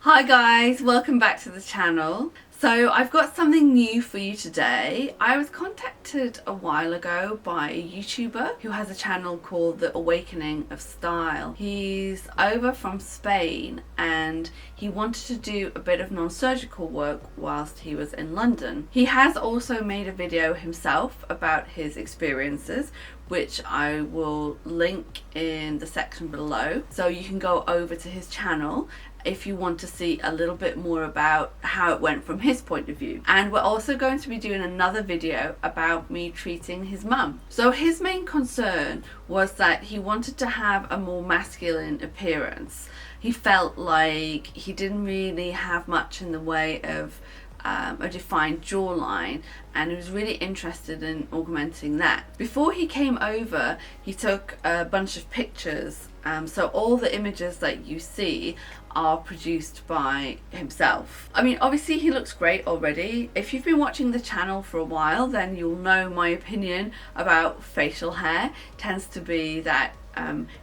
Hi guys, welcome back to the channel. So I've got something new for you today. I was contacted a while ago by a YouTuber who has a channel called The Awakening of Style. He's over from Spain and he wanted to do a bit of non-surgical work whilst he was in London. He has also made a video himself about his experiences, which I will link in the section below, so you can go over to his channel if you want to see a little bit more about how it went from his point of view. And we're also going to be doing another video about me treating his mum. So his main concern was that he wanted to have a more masculine appearance. He felt like he didn't really have much in the way of a defined jawline, and he was really interested in augmenting that. Before he came over, he took a bunch of pictures, so all the images that you see are produced by himself. I mean, obviously he looks great already. If you've been watching the channel for a while, then you'll know my opinion about facial hair tends to be that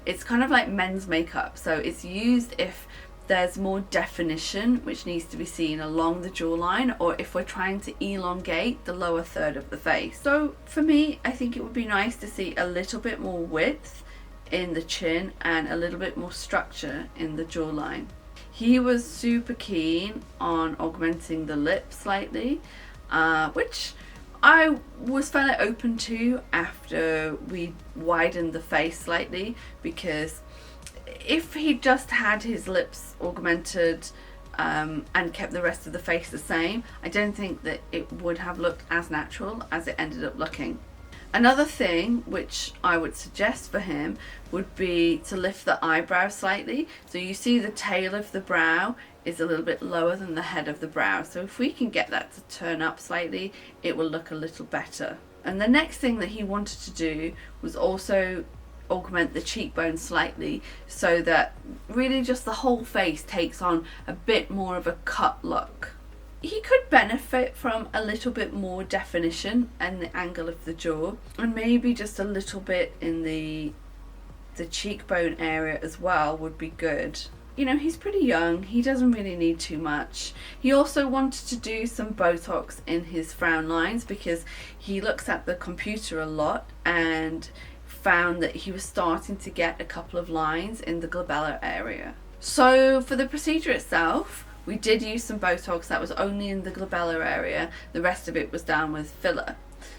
it's kind of like men's makeup, so it's used if there's more definition which needs to be seen along the jawline, or if we're trying to elongate the lower third of the face. So for me, I think it would be nice to see a little bit more width in the chin and a little bit more structure in the jawline. He was super keen on augmenting the lip slightly, which I was fairly open to after we widened the face slightly, because if he just had his lips augmented and kept the rest of the face the same, I don't think that it would have looked as natural as it ended up looking. Another thing which I would suggest for him would be to lift the eyebrow slightly. So you see the tail of the brow is a little bit lower than the head of the brow. So if we can get that to turn up slightly, it will look a little better. And the next thing that he wanted to do was also augment the cheekbone slightly, so that really just the whole face takes on a bit more of a cut look. He could benefit from a little bit more definition and the angle of the jaw, and maybe just a little bit in the cheekbone area as well would be good. You know, he's pretty young, he doesn't really need too much. He also wanted to do some Botox in his frown lines because he looks at the computer a lot and found that he was starting to get a couple of lines in the glabellar area. So for the procedure itself, we did use some Botox that was only in the glabellar area. The rest of it was done with filler.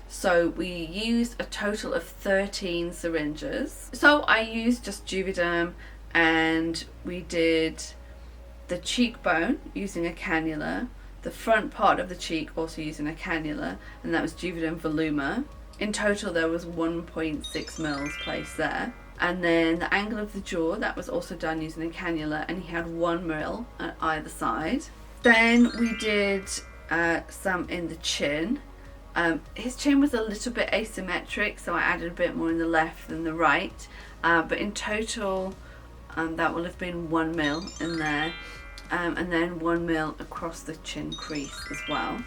So we used a total of 13 syringes. So I used just Juvederm, and we did the cheekbone using a cannula, the front part of the cheek also using a cannula, and that was Juvederm Voluma. In total there was 1.6 mils placed there. And then the angle of the jaw, that was also done using a cannula, and he had 1 mil at either side. Then we did some in the chin. His chin was a little bit asymmetric, so I added a bit more in the left than the right, but in total that will have been 1 mil in there, and then 1 mil across the chin crease as well.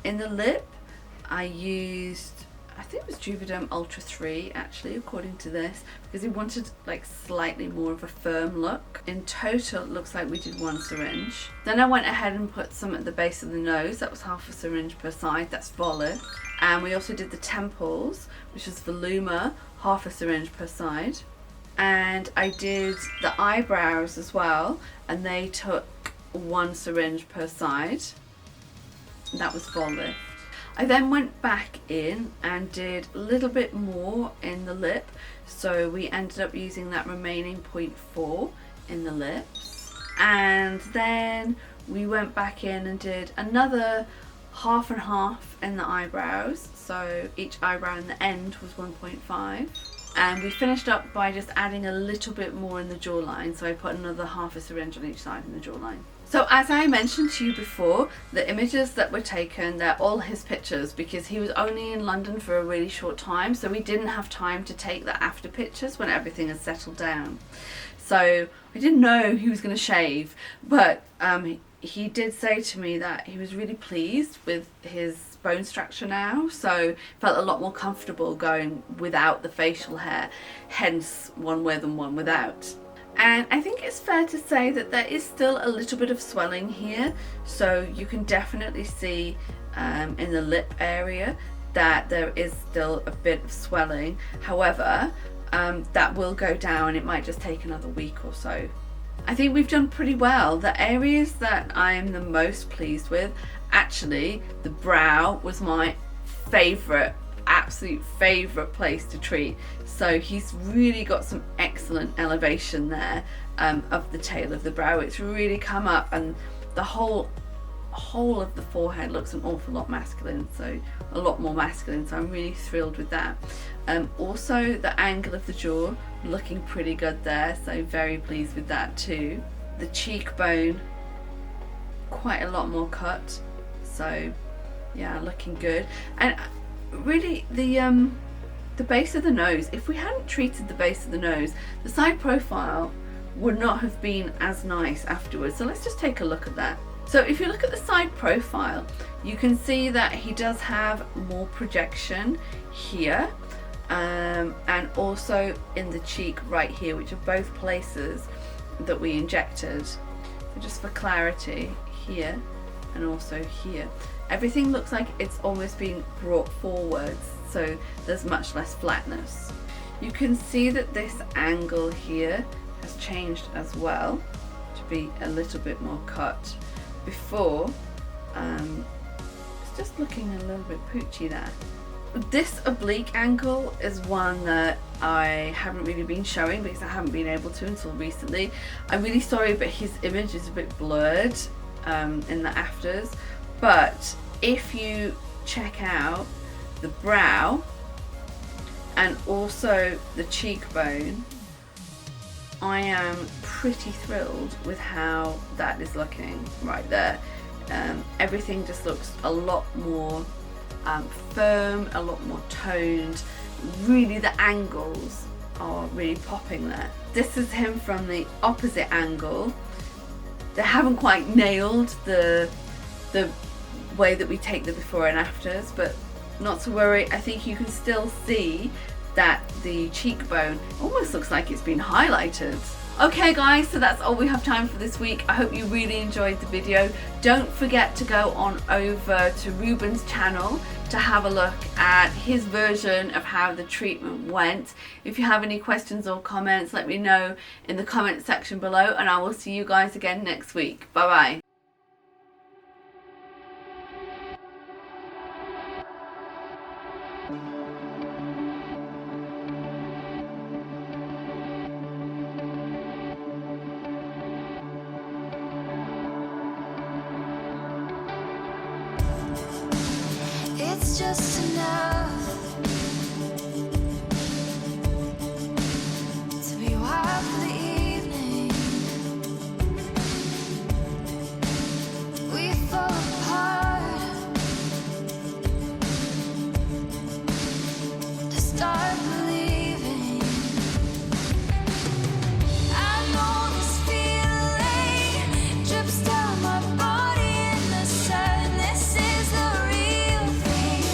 In the lip I used, I think it was Juvederm Ultra 3 actually, according to this, because he wanted like slightly more of a firm look. In total it looks like we did 1 syringe. Then I went ahead and put some at the base of the nose, that was half a syringe per side, that's Volif. And we also did the temples, which is Voluma, half a syringe per side. And I did the eyebrows as well, and they took 1 syringe per side, that was Volif. I then went back in and did a little bit more in the lip, so we ended up using that remaining 0.4 in the lips. And then we went back in and did another half and half in the eyebrows, so each eyebrow in the end was 1.5. And we finished up by just adding a little bit more in the jawline, so I put another half a syringe on each side in the jawline. So as I mentioned to you before, the images that were taken, they're all his pictures, because he was only in London for a really short time, so we didn't have time to take the after pictures when everything had settled down. So I didn't know he was going to shave, but he did say to me that he was really pleased with his bone structure now, so felt a lot more comfortable going without the facial hair, hence one with and one without. And I think it's fair to say that there is still a little bit of swelling here, so you can definitely see in the lip area that there is still a bit of swelling. However, that will go down. It might just take another week or so. I think we've done pretty well. The areas that I'm the most pleased with, actually, the brow was my favourite, absolute favourite place to treat. So he's really got some excellent elevation there of the tail of the brow. It's really come up, and the whole of the forehead looks an awful lot masculine, so a lot more masculine, so I'm really thrilled with that. Also the angle of the jaw looking pretty good there, so very pleased with that too. The cheekbone quite a lot more cut, so yeah, looking good. And really the base of the nose, if we hadn't treated the base of the nose, the side profile would not have been as nice afterwards. So let's just take a look at that. So if you look at the side profile, you can see that he does have more projection here, and also in the cheek right here, which are both places that we injected. So just for clarity, here and also here, everything looks like it's almost being brought forwards, so there's much less flatness. You can see that this angle here has changed as well to be a little bit more cut. Before, it's just looking a little bit poochy there. This oblique angle is one that I haven't really been showing because I haven't been able to until recently. I'm really sorry, but his image is a bit blurred in the afters. But if you check out the brow and also the cheekbone, I am pretty thrilled with how that is looking right there. Everything just looks a lot more firm, a lot more toned. Really, the angles are really popping there. This is him from the opposite angle. They haven't quite nailed the way that we take the before and afters, but not to worry. I think you can still see that the cheekbone almost looks like it's been highlighted. Okay guys, so that's all we have time for this week. I hope you really enjoyed the video. Don't forget to go on over to Ruben's channel to have a look at his version of how the treatment went. If you have any questions or comments, let me know in the comment section below, and I will see you guys again next week. Bye bye. It's just enough to be wild for the evening. We fall apart to start believing. I know this feeling drips down my body in the sadness is the real thing,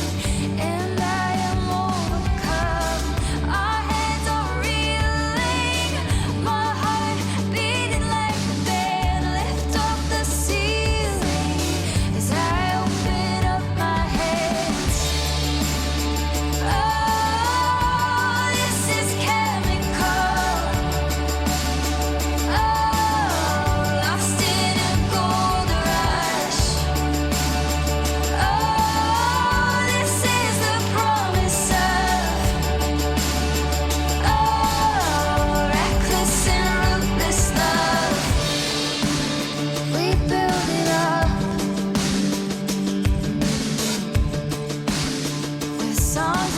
and I am overcome. Our heads are reeling, my heart beating like a band. Lift up the ceiling as I open up my hands. Oh, this is chemical. Oh, lost in a gold rush. Oh, this is the promise of reckless and ruthless love. We build it up with songs